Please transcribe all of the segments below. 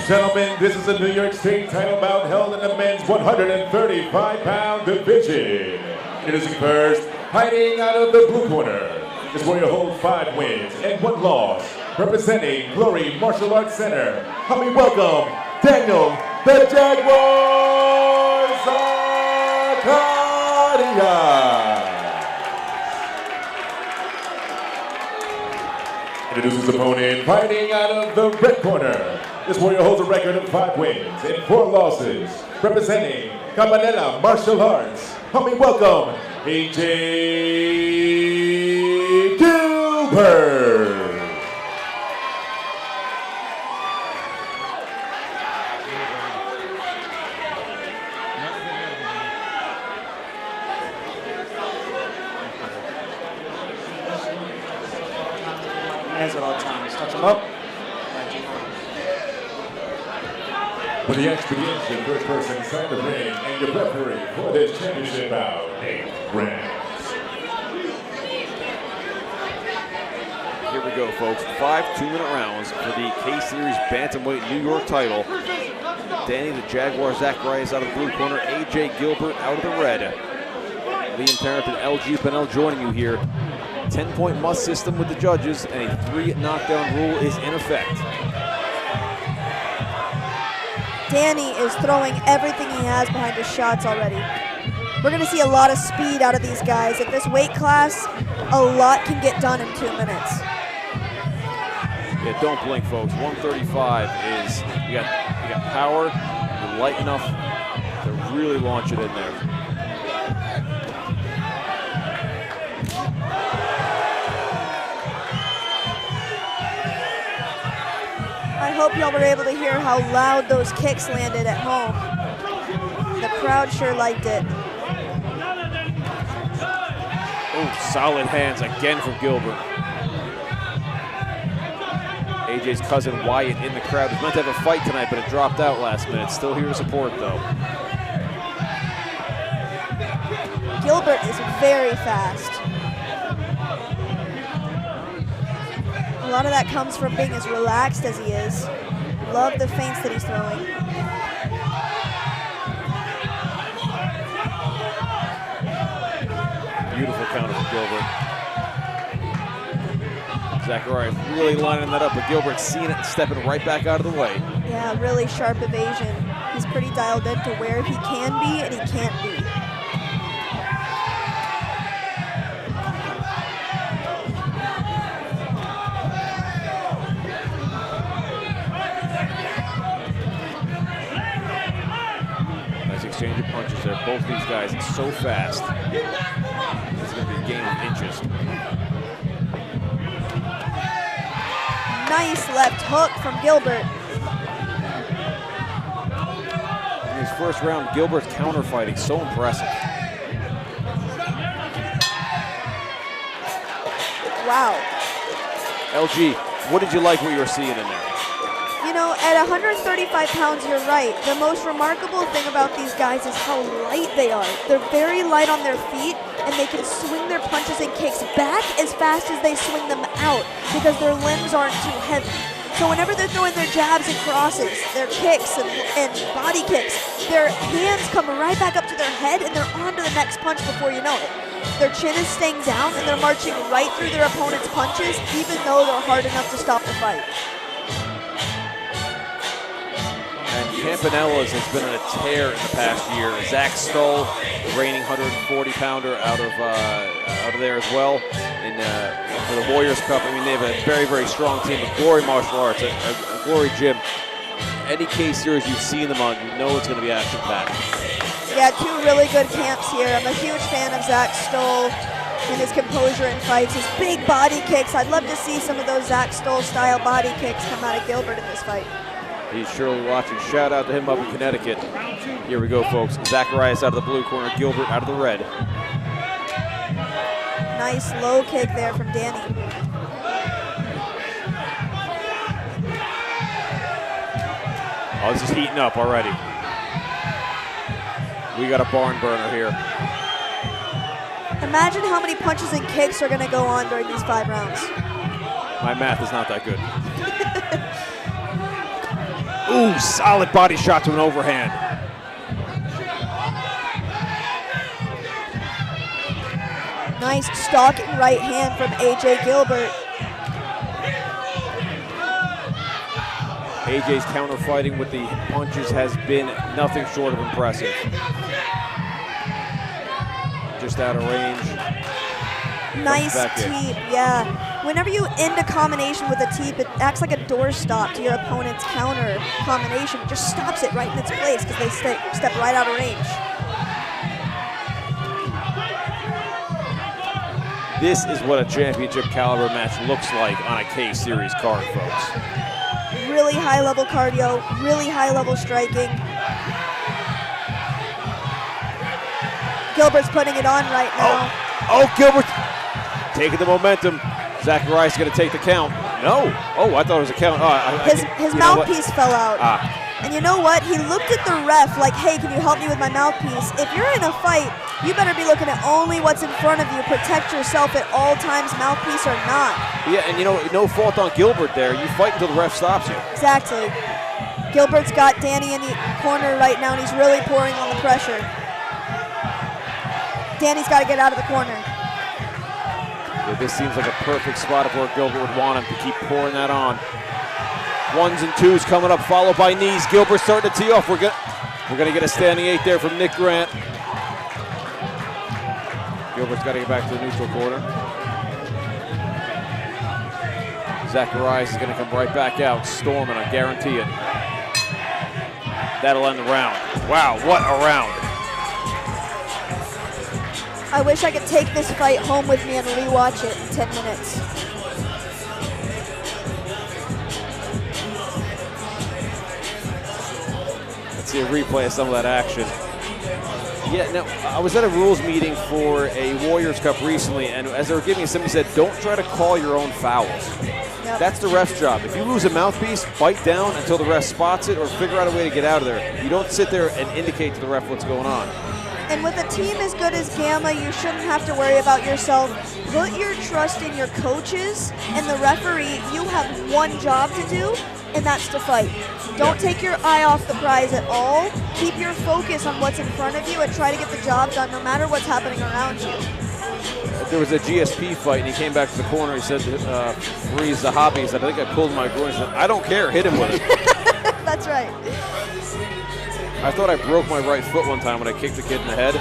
Gentlemen, this is a New York State title bout held in the men's 135-pound division. Introducing first, hiding out of the blue corner. This warrior holds 5 wins and 1 loss. Representing Glory Martial Arts Center, help me welcome Daniel the Jaguar Zacarias. Introduces his opponent, fighting out of the red corner. This warrior holds a record of 5 wins and 4 losses. Representing Cabanela Martial Arts, help me welcome VIII Gilbert. Hands at all times. Touch him up. When the action begins, your first person inside the ring and your referee for this championship bout, 8 rounds. Here we go, folks. 5 2-minute rounds for the K-Series Bantamweight New York title. Danny the Jaguar Zacarias out of the blue corner, AJ Gilbert out of the red. Liam Tarrant and LG Pennell joining you here. 10-point must system with the judges, and a 3 knockdown rule is in effect. Danny is throwing everything he has behind his shots already. We're going to see a lot of speed out of these guys. At this weight class, a lot can get done in 2 minutes. Yeah, don't blink, folks. 135 is, you got power, you're light enough to really launch it in there. I hope y'all were able to hear how loud those kicks landed at home. The crowd sure liked it. Oh, solid hands again from Gilbert. AJ's cousin Wyatt in the crowd. Was meant to have a fight tonight, but it dropped out last minute. Still here to support, though. Gilbert is very fast. A lot of that comes from being as relaxed as he is. Love the feints that he's throwing. Beautiful counter from Gilbert. Zacarias really lining that up, but Gilbert seeing it and stepping right back out of the way. Yeah, really sharp evasion. He's pretty dialed into where he can be and he can't be. Exchange of punches there. Both these guys are so fast. It's going to be a game of inches. Nice left hook from Gilbert. In his first round, Gilbert's counter fighting so impressive. Wow. LG, what did you like what you were seeing in there? You know, at 135 pounds, you're right. The most remarkable thing about these guys is how light they are. They're very light on their feet, and they can swing their punches and kicks back as fast as they swing them out because their limbs aren't too heavy. So whenever they're throwing their jabs and crosses, their kicks and body kicks, their hands come right back up to their head, and they're on to the next punch before you know it. Their chin is staying down, and they're marching right through their opponent's punches, even though they're hard enough to stop the fight. And Campanella's has been on a tear in the past year. Zach Stoll, the reigning 140-pounder, out of there as well. And for the Warriors Cup, I mean, they have a very, very strong team of Glory Martial Arts, a Glory Gym. Any K-Series you've seen them on, you know it's going to be action-packed. Yeah, 2 really good camps here. I'm a huge fan of Zach Stoll and his composure in fights, his big body kicks. I'd love to see some of those Zach Stoll-style body kicks come out of Gilbert in this fight. He's surely watching. Shout out to him up in Connecticut. Here we go, folks. Zacarias out of the blue corner, Gilbert out of the red. Nice low kick there from Danny. Oh, this is heating up already. We got a barn burner here. Imagine how many punches and kicks are going to go on during these 5 rounds. My math is not that good. Ooh, solid body shot to an overhand. Nice stalking right hand from AJ Gilbert. AJ's counter fighting with the punches has been nothing short of impressive. Just out of range. Nice teep, yeah. Whenever you end a combination with a teep, it acts like a doorstop to your opponent's counter combination. It just stops it right in its place because they step right out of range. This is what a championship caliber match looks like on a K-Series card, folks. Really high level cardio, really high level striking. Gilbert's putting it on right now. Oh, Gilbert taking the momentum. Zacarias going to take the count. No. Oh, I thought it was a count. His mouthpiece fell out. And you know what? He looked at the ref like, hey, can you help me with my mouthpiece? If you're in a fight, you better be looking at only what's in front of you. Protect yourself at all times, mouthpiece or not. Yeah, and you know, no fault on Gilbert there. You fight until the ref stops you. Exactly. Gilbert's got Danny in the corner right now, and he's really pouring on the pressure. Danny's got to get out of the corner. Yeah, this seems like a perfect spot of where Gilbert would want him to keep pouring that on. Ones and twos coming up, followed by knees. Gilbert starting to tee off. We're gonna get a standing 8 there from Nick Grant. Gilbert's got to get back to the neutral corner. Zacarias is going to come right back out, storming, I guarantee it. That'll end the round. Wow, what a round. I wish I could take this fight home with me and rewatch it in 10 minutes. Let's see a replay of some of that action. Yeah, now, I was at a rules meeting for a Warriors Cup recently, and as they were giving it, somebody said, don't try to call your own fouls. Yep. That's the ref's job. If you lose a mouthpiece, bite down until the ref spots it or figure out a way to get out of there. You don't sit there and indicate to the ref what's going on. And with a team as good as Gamma, you shouldn't have to worry about yourself. Put your trust in your coaches and the referee. You have one job to do, and that's to fight. Don't take your eye off the prize at all. Keep your focus on what's in front of you and try to get the job done no matter what's happening around you. There was a GSP fight, and he came back to the corner. He said, freeze the hobby. He said, I think I pulled my groin. He said, I don't care. Hit him with it. That's right. I thought I broke my right foot one time when I kicked the kid in the head.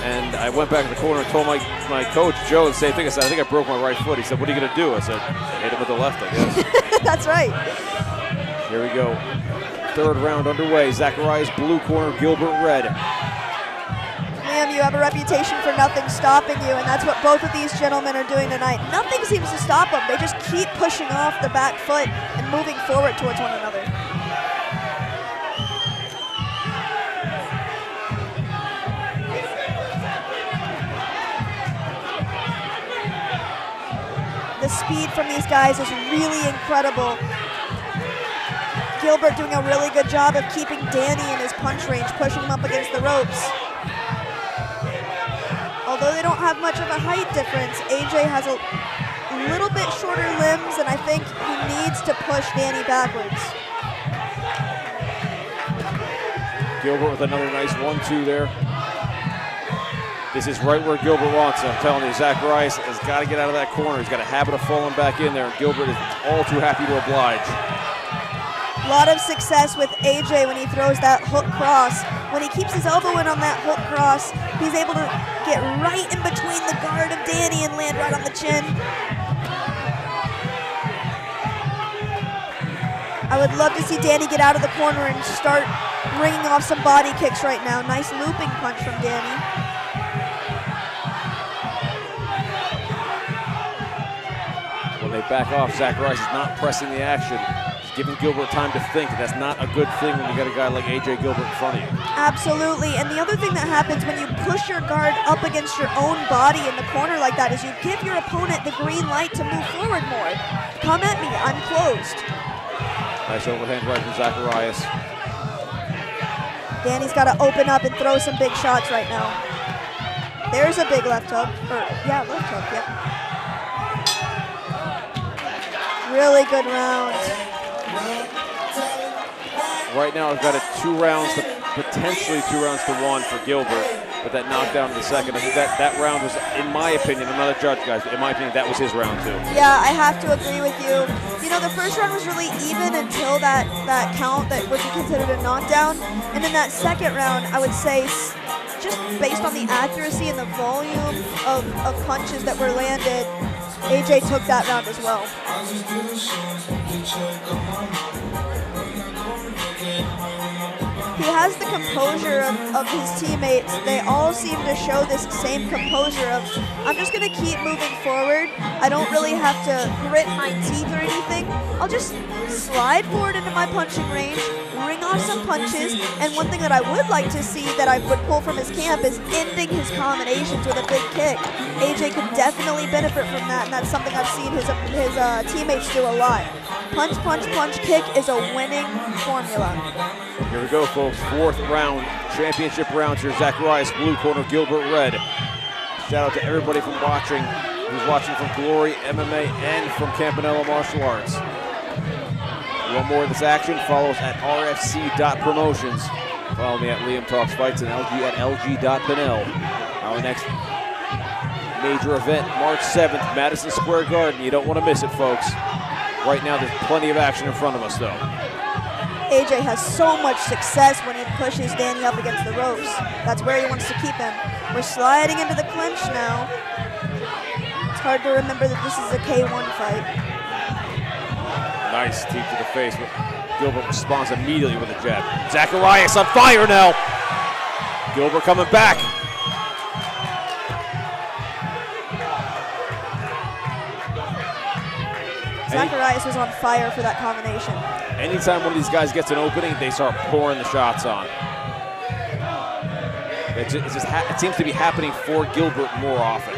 And I went back to the corner and told my coach, Joe, the same thing. I said, I think I broke my right foot. He said, what are you going to do? I said, hit him with the left, I guess. That's right. Here we go. Third round underway. Zacarias blue corner, Gilbert red. Liam, you have a reputation for nothing stopping you, and that's what both of these gentlemen are doing tonight. Nothing seems to stop them. They just keep pushing off the back foot and moving forward towards one another. The speed from these guys is really incredible. Gilbert doing a really good job of keeping Danny in his punch range, pushing him up against the ropes. Although they don't have much of a height difference, AJ has a little bit shorter limbs, and I think he needs to push Danny backwards. Gilbert with another nice 1-2 there. This is right where Gilbert wants it. I'm telling you, Zacarias has got to get out of that corner. He's got a habit of falling back in there, and Gilbert is all too happy to oblige. A lot of success with AJ when he throws that hook cross. When he keeps his elbow in on that hook cross, he's able to get right in between the guard of Danny and land right on the chin. I would love to see Danny get out of the corner and start ringing off some body kicks right now. Nice looping punch from Danny. When they back off, Zacarias is not pressing the action. Giving Gilbert time to think. That's not a good thing when you got a guy like AJ Gilbert in front of you. Absolutely, and the other thing that happens when you push your guard up against your own body in the corner like that is you give your opponent the green light to move forward more. Come at me, I'm closed. Nice overhand right from Zacarias. Danny's got to open up and throw some big shots right now. There's a big left hook, left hook, yep. Really good round. Right now, I've got it 2 rounds to potentially 2 rounds to 1 for Gilbert, but that knockdown in the second. I think that round was, in my opinion, I'm not a judge, guys, but in my opinion, that was his round too. Yeah, I have to agree with you. You know, the first round was really even until that count that would be considered a knockdown, and in that second round, I would say, just based on the accuracy and the volume of punches that were landed, AJ took that round as well. He has the composure of his teammates. They all seem to show this same composure of, I'm just going to keep moving forward. I don't really have to grit my teeth or anything. I'll just slide forward into my punching range, ring off some punches, and one thing that I would like to see that I would pull from his camp is ending his combinations with a big kick. AJ could definitely benefit from that, and that's something I've seen his teammates do a lot. Punch, punch, punch, kick is a winning formula. Here we go, folks. 4th round, championship rounds here. Zacarias blue corner, Gilbert red. Shout out to everybody from watching, who's watching from Glory MMA and from Campanella Martial Arts. One more of this action. Follow us at rfc.promotions. Follow me at Liam Talks Fights and LG at lg.pinel. Our next major event, March 7th, Madison Square Garden. You don't want to miss it, folks. Right now, there's plenty of action in front of us, though. AJ has so much success when he pushes Danny up against the ropes. That's where he wants to keep him. We're sliding into the clinch now. It's hard to remember that this is a K1 fight. Nice teep to the face, but Gilbert responds immediately with a jab. Zacarias on fire now. Gilbert coming back. Zacarias was on fire for that combination. Anytime one of these guys gets an opening, they start pouring the shots on. It seems to be happening for Gilbert more often.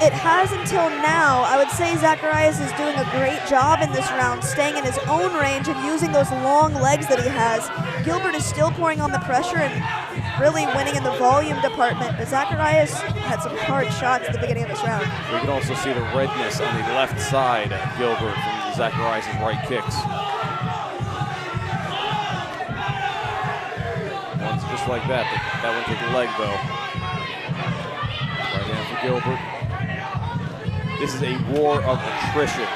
It has until now. I would say Zacarias is doing a great job in this round, staying in his own range and using those long legs that he has. Gilbert is still pouring on the pressure and really winning in the volume department, but Zacarias had some hard shots at the beginning of this round. We can also see the redness on the left side of Gilbert from Zacarias' right kicks. One's just like that, but that one took the leg though. Right hand for Gilbert. This is a war of attrition.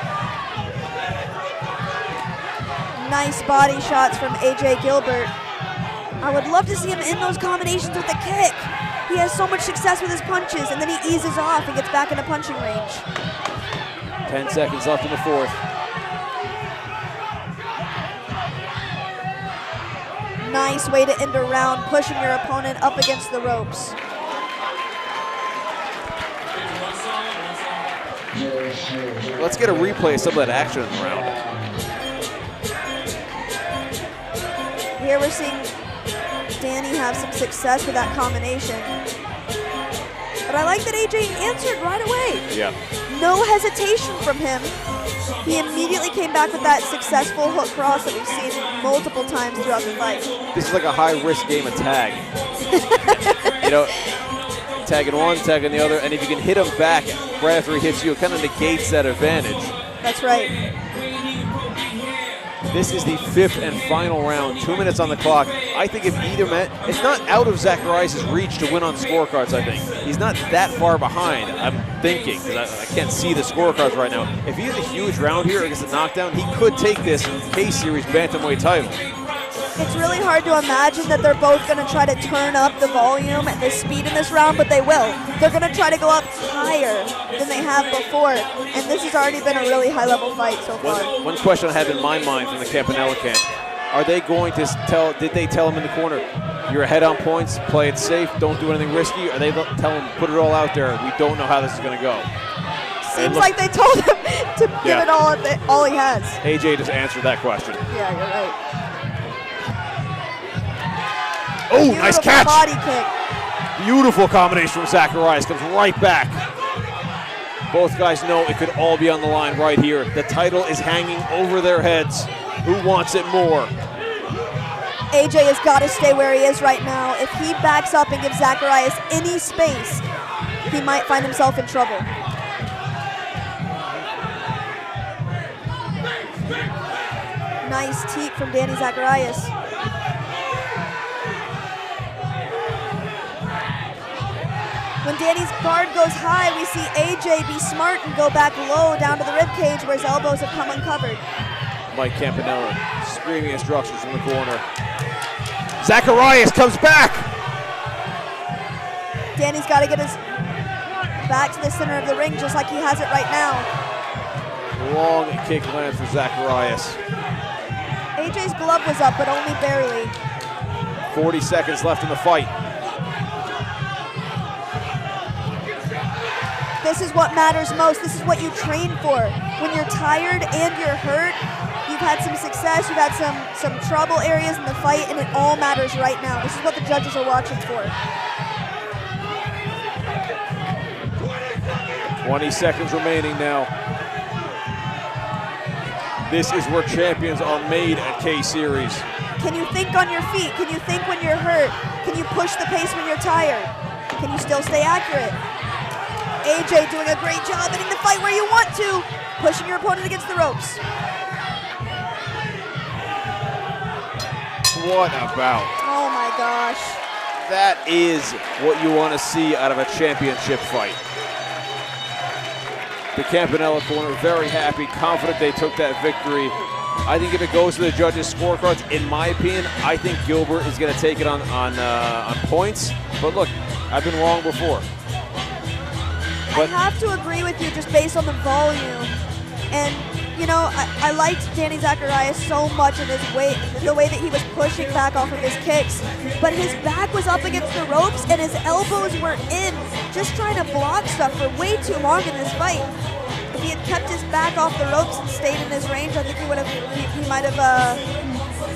Nice body shots from AJ Gilbert. I would love to see him in those combinations with a kick. He has so much success with his punches, and then he eases off and gets back into punching range. 10 seconds left in the 4th. Nice way to end a round, pushing your opponent up against the ropes. Let's get a replay of some of that action in the round. Here we're seeing Danny have some success with that combination. But I like that AJ answered right away. Yeah. No hesitation from him. He immediately came back with that successful hook cross that we've seen multiple times throughout the fight. This is like a high-risk game of tag. You know, tagging one, tagging the other, and if you can hit him back right after he hits you, it kind of negates that advantage. That's right. This is the 5th and final round, 2 minutes on the clock. I think if either man, it's not out of Zacarias' reach to win on scorecards, I think. He's not that far behind, I'm thinking, because I can't see the scorecards right now. If he has a huge round here against a knockdown, he could take this K-Series bantamweight title. It's really hard to imagine that they're both going to try to turn up the volume and the speed in this round, but they will. They're going to try to go up higher than they have before, and this has already been a really high-level fight so far. One question I have in my mind from the Campanella camp, are they going to did they tell him in the corner, you're ahead on points, play it safe, don't do anything risky, or they tell him, put it all out there, we don't know how this is going to go? Seems like they told him to give it all he has. AJ just answered that question. Yeah, you're right. Oh, nice catch. Body kick. Beautiful combination from Zacarias, comes right back. Both guys know it could all be on the line right here. The title is hanging over their heads. Who wants it more? AJ has got to stay where he is right now. If he backs up and gives Zacarias any space, he might find himself in trouble. nice teep from Danny Zacarias. When Danny's guard goes high, we see AJ be smart and go back low down to the rib cage where his elbows have come uncovered. Mike Campanella screaming instructions from the corner. Zacarias comes back. Danny's got to get his back to the center of the ring just like he has it right now. Long kick lands for Zacarias. AJ's glove was up, but only barely. 40 seconds left in the fight. This is what matters most. This is what you train for. When you're tired and you're hurt, you've had some success, you've had some trouble areas in the fight, and it all matters right now. This is what the judges are watching for. 20 seconds remaining now. This is where champions are made at K-Series. Can you think on your feet? Can you think when you're hurt? Can you push the pace when you're tired? Can you still stay accurate? AJ doing a great job ending the fight where you want to, pushing your opponent against the ropes. What about? Oh my gosh. That is what you want to see out of a championship fight. The Campanella corner very happy, confident they took that victory. I think if it goes to the judges' scorecards, in my opinion, I think Gilbert is going to take it on points. But look, I've been wrong before. I have to agree with you just based on the volume. And, you know, I liked Danny Zacarias so much in his weight, the way that he was pushing back off of his kicks. But his back was up against the ropes and his elbows were in, just trying to block stuff for way too long in this fight. If he had kept his back off the ropes and stayed in his range, I think he might have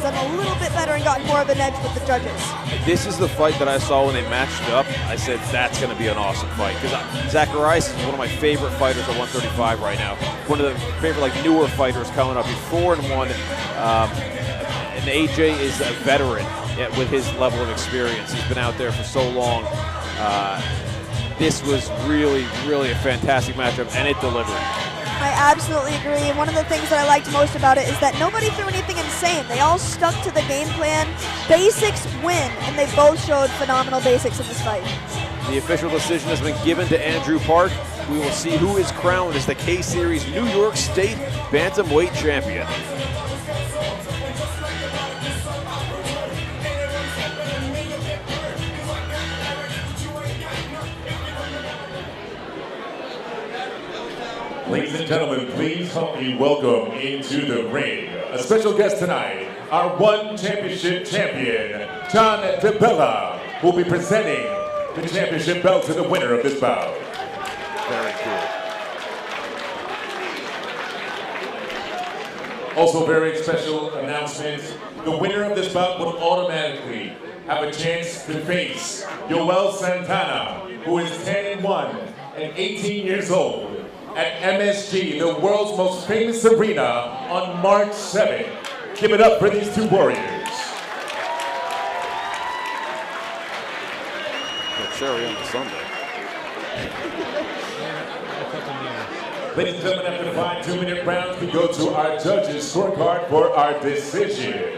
done a little bit better and gotten more of an edge with the judges. This is the fight that I saw when they matched up. I said, that's going to be an awesome fight. Because Zacarias is one of my favorite fighters at 135 right now. One of the favorite newer fighters coming up. He's 4-1. And AJ is a veteran with his level of experience. He's been out there for so long. This was really, really a fantastic matchup, and it delivered. I absolutely agree, and one of the things that I liked most about it is that nobody threw anything insane. They all stuck to the game plan. Basics win, and they both showed phenomenal basics in this fight. The official decision has been given to Andrew Park. We will see who is crowned as the K-Series New York State Bantamweight Champion. Ladies and gentlemen, please help me welcome into the ring a special guest tonight, our one championship champion, John DeBella, who will be presenting the championship belt to the winner of this bout. Very cool. Also, very special announcement, the winner of this bout will automatically have a chance to face Yoel Santana, who is 10-1 and 18 years old, at MSG, the world's most famous arena, on March 7th. Give it up for these two warriors. The cherry on the Sunday. Ladies and gentlemen, after the 5 2-minute rounds, we go to our judges' scorecard for our decision.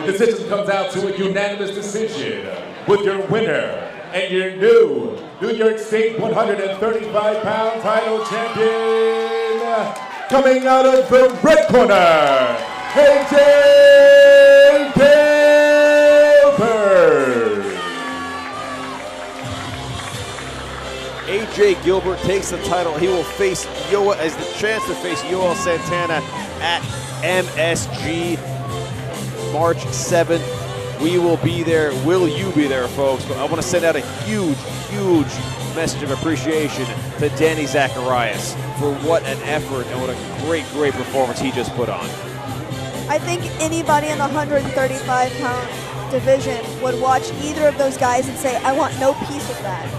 The decision comes out to a unanimous decision with your winner and your new New York State 135-pound title champion, coming out of the red corner, AJ Gilbert. AJ Gilbert takes the title. He will face Yoel as the chance to face Yoel Santana at MSG March 7th. We will be there. Will you be there, folks? But I want to send out a huge, huge message of appreciation to Danny Zacarias for what an effort and what a great, great performance he just put on. I think anybody in the 135-pound division would watch either of those guys and say, I want no piece of that.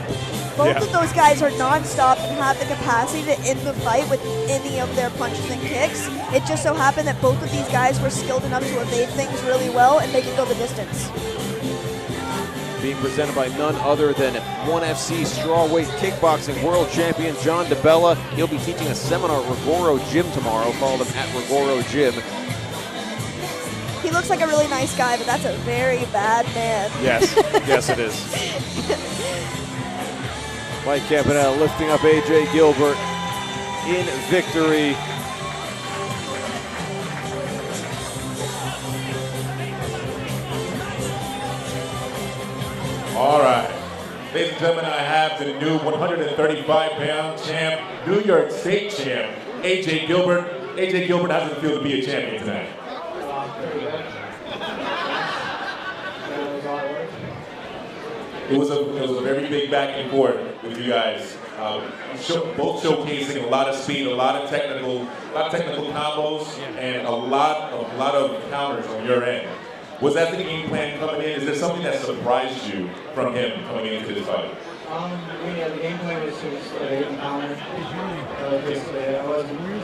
Both of those guys are nonstop and have the capacity to end the fight with any of their punches and kicks. It just so happened that both of these guys were skilled enough to evade things really well, and they can go the distance. Being presented by none other than 1FC strawweight kickboxing world champion John DeBella. He'll be teaching a seminar at Rigoro Gym tomorrow. Follow them at Rigoro Gym. He looks like a really nice guy, but that's a very bad man. Yes, yes it is. Mike Campanella lifting up A.J. Gilbert in victory. All right. Ladies and gentlemen, I have the new 135-pound champ, New York State champ, A.J. Gilbert. A.J. Gilbert, how does it feel to be a champion tonight? It was a very big back and forth with you guys. Both showcasing a lot of speed, a lot of technical combos, and a lot of counters on your end. Was that the game plan coming in? Is there something that surprised you from him coming into this fight? Yeah, the game plan was just hitting counter.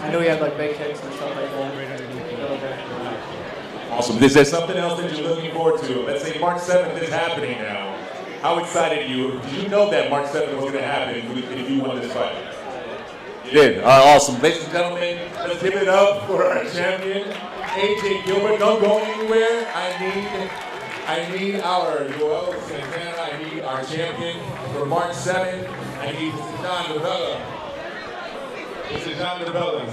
I knew he had like big kicks and stuff like that. Awesome. Is there something else that you're looking forward to? Let's say March 7th is happening now. How excited are you? Did you know that March 7th was going to happen if you won this fight? You did. Awesome. Ladies and gentlemen, let's give it up for our champion, A.J. Gilbert. Don't go anywhere. I need our Joel Santana. I need our champion for March 7th. I need Mr. John DeBella. Mr. John DeBella.